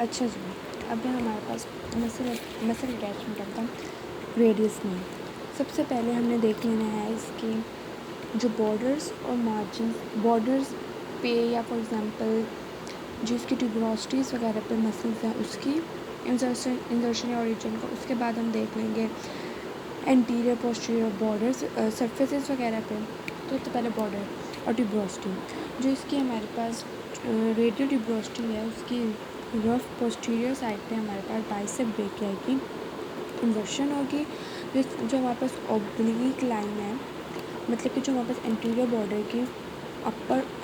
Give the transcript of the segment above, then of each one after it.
अच्छा जी, अब है हमारे पास muscle attachment of the radius में। सबसे पहले हमने देख लेना है इसके जो बॉर्डर्स और मार्जिन, बॉर्डर्स पे या फॉर एग्जांपल जो इसकी ट्यूबरोसिटीज़ वगैरह पे मसल्स हैं उसकी इंजर्शन या ओरिजिन को। उसके बाद हम देख लेंगे एंटीरियर पोस्टीरियर बॉर्डर्स सरफेसेस वगैरह पे। तो सबसे पहले बॉर्डर और ट्यूबरोसिटी, जो इसकी हमारे पास रेडियल ट्यूबरोसिटी है उसकी रफ पोस्टीरियर साइड पे हमारे पास बाइसेप ब्रेक आएगी, इंजर्शन होगी। जो हमारे पास ऑब्लिक लाइन है, मतलब कि जो हमारे पास एंटीरियर बॉर्डर की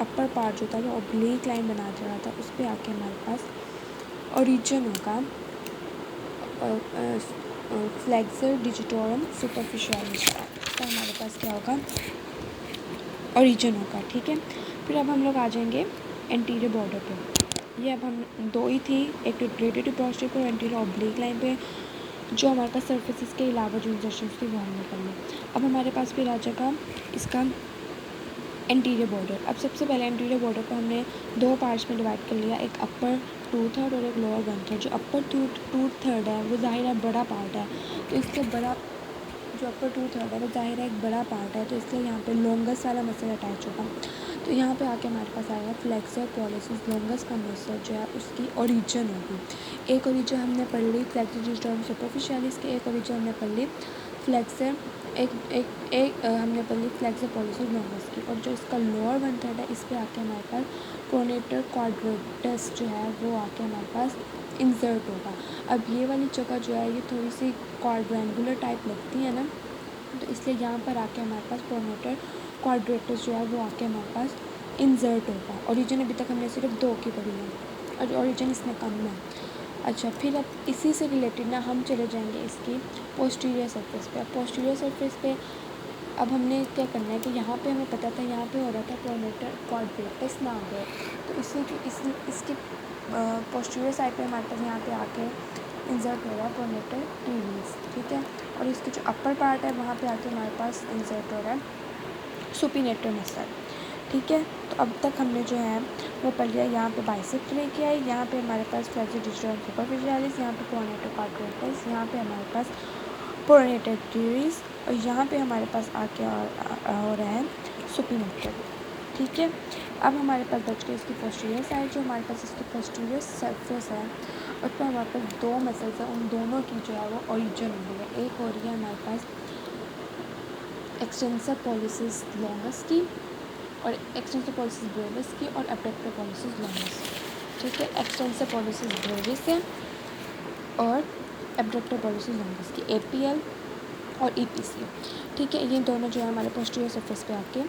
अपर पार्ट जो था वो ऑब्लिक लाइन बना रहा था, उस पर आके हमारे पास ओरिजिन होगा फ्लेक्सर डिजिटोरम सुपरफिशियलिस का। तो हमारे पास क्या होगा, ओरिजिन होगा। ठीक है, फिर अब हम लोग आ जाएंगे एंटीरियर बॉर्डर पे। ये अब हम दो ही थी, एक रेडियल ट्यूबरोसिटी पे और एंटीरियर ऑब्लिक लाइन पे, जो हमारे पास सर्फेसिस के अलावा जो इंजर्शन थी वो हमने कर ली। अब हमारे पास फिर आ जाएगा इसका एंटीरियर बॉर्डर। अब सबसे पहले एंटीरियर बॉर्डर को हमने दो पार्ट्स में डिवाइड कर लिया, एक अपर 2/3 और एक लोअर 1/3। जो अपर 2/3 है वो ज़ाहिर है बड़ा पार्ट है, तो इसलिए बड़ा जो अपर 2/3 है वो ज़ाहिर है एक बड़ा पार्ट है, तो इसलिए यहाँ पे लॉन्गेस्ट वाला मसल अटैच होगा। तो यहाँ पे आके हमारे पास आएगा फ्लेक्सर पॉलिसिस, लॉन्गेस्ट का मसल जो है उसकी ओरिजिन होगी। एक ओरिजिन हमने पढ़ ली फ्लेक्सर डिजिटोरम सुपरफिशियलिस की, एक ओरिजिन हमने पढ़ ली फ्लेक्सर हमने पढ़ ली फ्लेक्सर पॉलिसिस लॉन्गेस्ट की। और जो इसका लोअर 1/3 है इस पर आके हमारे पास प्रोनेटर क्वाड्रेटस जो है वो आके हमारे पास इंसर्ट होगा। अब ये वाली जगह जो है ये थोड़ी सी क्वाड्रेंगुलर टाइप लगती है ना, तो इसलिए यहाँ पर आके हमारे पास प्रोनेटर क्वाड्रेटस जो है वो आके हमारे पास इंसर्ट होगा। ओरिजिन अभी तक हमने सिर्फ 2 की पढ़ी है और ओरिजिन इसमें कम है। अच्छा, फिर अब इसी से रिलेटेड ना हम चले जाएंगे इसकी पोस्टीरियर सरफेस पे। अब पोस्टीरियर सरफेस पे अब हमने क्या करना है कि यहाँ पे हमें पता था यहाँ पे हो रहा था प्रोनेटर क्वाड्रेटस नाम है, तो इसकी पोस्टीरियर साइड पे हमारे पास यहाँ पे आके इंसर्ट हो रहा है प्रोनेटर टीवीज। ठीक है, और इसकी जो अपर पार्ट है वहाँ पे आके हमारे पास इंसर्ट हो रहा है सुपिनेटर मसल। ठीक है, तो अब तक हमने जो है वो पढ़ लिया। यहाँ पे बाइसेप लेके आए, यहाँ पे हमारे पास फ्लेक्सर डिजिटोरम सुपरफिशियलिस, यहाँ पे प्रोनेटर क्वाड्रेटस, यहाँ पे हमारे पास प्रोनेटर टीवीज, और यहाँ पे हमारे पास आके हो रहा है सुपिनेटर। ठीक है, अब हमारे पास बच गई इसकी पोस्टीरियर साइड। जो हमारे पास इसकी पोस्टीरियर सरफेस है उस पर हमारे पास दो मसल्स हैं, उन दोनों की जो है वो ओरिजिन हो रही है। एक हो रही है हमारे पास एक्सटेंसर पॉलिसिस लॉन्गस की और एक्सटेंसर पॉलिसिस ब्रेविस की और एब्डक्टर पॉलिसिस लॉन्गस। ठीक है, एक्सटेंसर पॉलिसिस ब्रेविस है और एब्डक्टर पॉलिसिस लॉन्गस की एपीएल और ईपीसी। ठीक है, ये दोनों जो है हमारे पोस्टीरियर सरफेस पे आके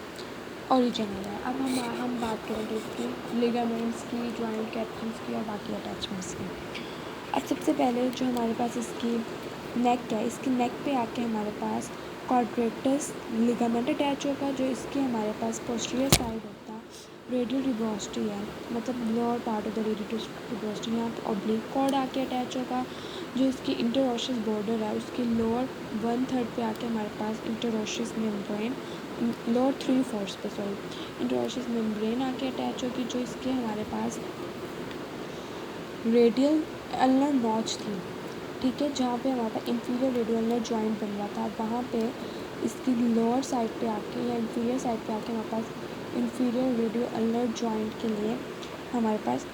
ओरिजिन है। अब हम बात करेंगे इसकी लिगामेंट्स की, जॉइंट कैप्सूल्स की और बाकी अटैचमेंट्स की। अब सबसे पहले जो हमारे पास इसकी नेक है, इसकी नेक पे आके हमारे पास क्वाड्रेटस लिगामेंट अटैच होगा, जो इसके हमारे पास पोस्टीरियर साइड होता है रेडियल ट्यूबरोसिटी है, मतलब lower part of the radial tuberosity. यहाँ पे ऑब्लिक कॉर्ड आके अटैच होगा। जो इसकी इंटरओशियस बॉर्डर है उसके लोअर 1/3 पे आके हमारे पास इंटरओशियस मेम्ब्रेन, लोअर 3/4 पे इंटरओशियस मेम्ब्रेन आके अटैच होगी, जो इसके हमारे पास रेडियल अल्नर नॉच थी। ठीक है, जहाँ पे हमारे पास इंफीरियर रेडियल अल्नर जॉइंट बन रहा था, वहाँ पे इसकी लोअर साइड पे आके या इंफीरियर साइड पे आके हमारे पास इंफीरियर रेडियो अल्नर जॉइंट के लिए हमारे पास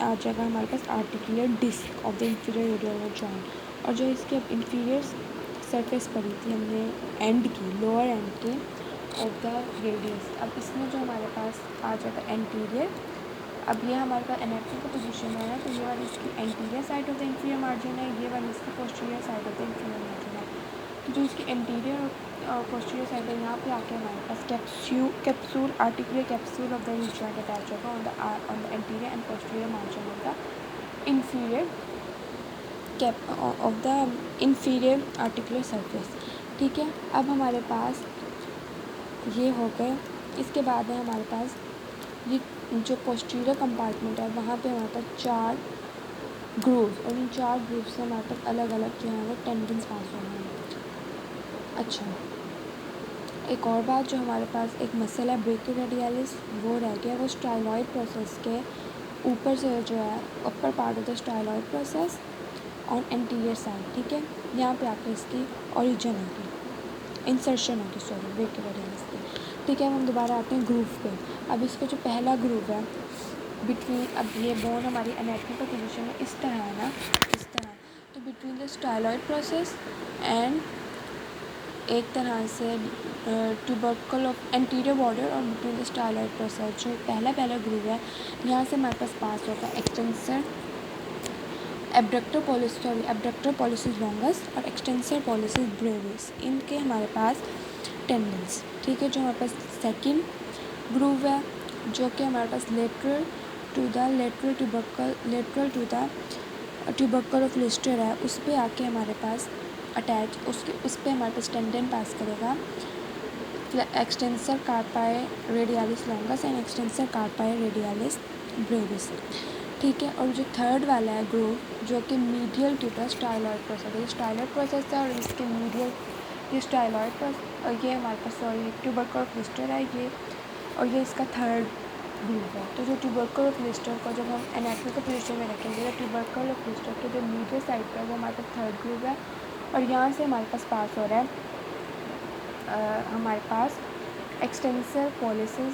आ जाएगा हमारे पास articular disc of the inferior radioulnar joint. और जो इसकी अब इंफीरियर सरफेस पड़ी थी हमने एंड की, लोअर एंड की ऑफ द रेडियस, अब इसमें जो हमारे पास आ जाएगा एंटीरियर। अब ये हमारे पास एनेक्टर का पोजीशन है, तो ये वाली इसकी anterior side of the inferior margin है, ये वाली इसकी posterior side of the inferior margin है। तो जो इसकी एंटीरियर और पोस्टीरियर साइड है, यहाँ पे आके हमारे पास capsule articular capsule of the joint attach होगा on the anterior and posterior margin of the inferior of the inferior articular surface. ठीक है, अब हमारे पास ये हो गए। इसके बाद है हमारे पास ये जो पोस्टीरियर कंपार्टमेंट है, वहाँ पे हमारे पास 4 ग्रूव्स, और इन 4 ग्रूव्स से हमारे पास अलग अलग जो है वो टेंडन्स पास हो रहे हैं। अच्छा, एक और बात, जो हमारे पास एक मसल है ब्रेकियोरेडियलिस, वो रह गया, वो स्टाइलॉइड प्रोसेस के ऊपर से जो है upper part of the styloid process on anterior side, ठीक है। यहाँ पे आके इसकी ओरिजिन होगी, इंसर्शन होगी, सॉरी वेट के वर्ड इसकी, ठीक है। हम दोबारा आते हैं ग्रूव पे। अब इसका जो पहला ग्रूव है बिटवीन, अब ये बोन हमारी एनाटॉमिकल पोजीशन में इस तरह है ना, इस तरह, तो between the styloid process and एक तरह से ट्यूबरकल ऑफ एंटीरियर बॉर्डर और बिटवीन द स्टाइलॉइड प्रोसेस जो पहला ग्रूव है, यहाँ से हमारे पास पास होगा एक्सटेंसर एब्डक्टर पॉलिसिस लॉन्गस और एक्सटेंसर पॉलिसिस ब्रेविस, इनके हमारे पास टेंडन्स, ठीक है। जो हमारे पास सेकंड ग्रूव है जो कि हमारे पास lateral to the tubercle of Lister है, उस पर आके हमारे पास अटैच, उस पर हमारे पास टेंडन पास करेगा extensor कार्पाई radialis longus and extensor कार्पाई radialis Brevis, ठीक है। और जो थर्ड वाला है ग्रूव जो कि medial to the styloid process, ये स्टाइलॉइड प्रोसेस है और इसके मीडियल ये स्टाइलॉइड प्रोसेस, और ये हमारे पास सॉरी ट्यूबरकल ऑफ लिस्टर है ये, और ये इसका थर्ड ग्रूव है। तो जो ट्यूबरकल ऑफ लिस्टर को जब हम एनाटॉमिकल पोजीशन में रखेंगे तो ट्यूबरकल ऑफ लिस्टर के जो मीडियल साइड पर है वो हमारे पास थर्ड ग्रूव है, और यहाँ से हमारे पास पास हो रहा है हमारे पास एक्सटेंसर पॉलिसिस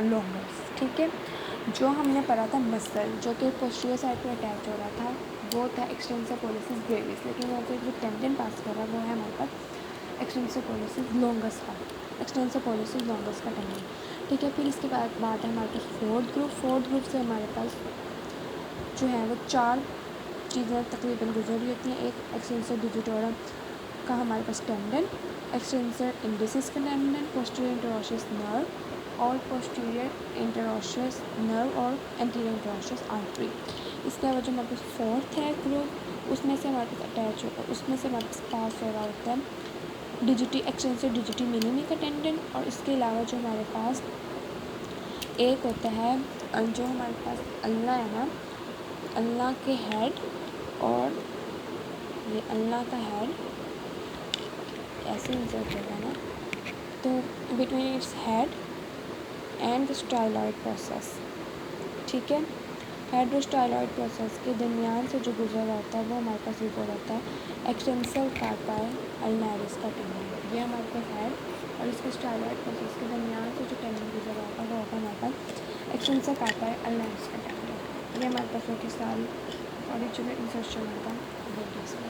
लॉन्गस, ठीक है। जो हमने पढ़ा था मसल जो कि पोस्टीरियर साइड पर अटैच हो रहा था वो था एक्सटेंसर पॉलिसिस ब्रेविस, लेकिन यहाँ पे जो टेंडन पास कर रहा है वो है हमारे पास एक्सटेंसर पॉलिसिस लॉन्गस का टेंडन, ठीक है। फिर इसके बाद है हमारे पास फोर्थ ग्रुप से हमारे पास जो है वो 4 चीज़ें तकरीबन गुजर रही होती हैं। एक एक्सटेंसर डिजिटोरम का हमारे पास टेंडन, एक्सटेंसर इंडिसिस का टेंडन, पोस्टीरियर इंटरओशियस नर्व और पोस्टीरियर इंटरओशियस नर्व और एंटीरियर इंटरओशियस आर्टरी। इसके अलावा जो हमारे पास फोर्थ है ग्रुप उसमें से हमारे पास अटैच होता है, उसमें से हमारे पास पास हो रहा होता है एक्सटेंसर डिजिटी मिनिमी का टेंडन, और इसके अलावा जो हमारे पास एक होता है जो हमारे पास अल्ना है ना, अल्ना के हेड, और ये अल्ना का हेड ऐसे इंसर्ट होगा ना, तो between its head and the styloid process, ठीक है। हेड और स्टाइलॉइड प्रोसेस के दरमियान से जो गुजर होता है वो हमारे पास गुजर होता है एक्सटेंसर कार्पाई अल्नारिस का टेंडन, ये हमारे पास हेड और इसके स्टाइलॉइड प्रोसेस के दरमियान से जो टेंडन गुजर होता है वो होता है हमारे पास एक्सटेंसर कार्पाई अल्नारिस का टेंडन, ये हमारे पास होती सारी ओरिजिनल इंसर्शन होगा बोटीज में।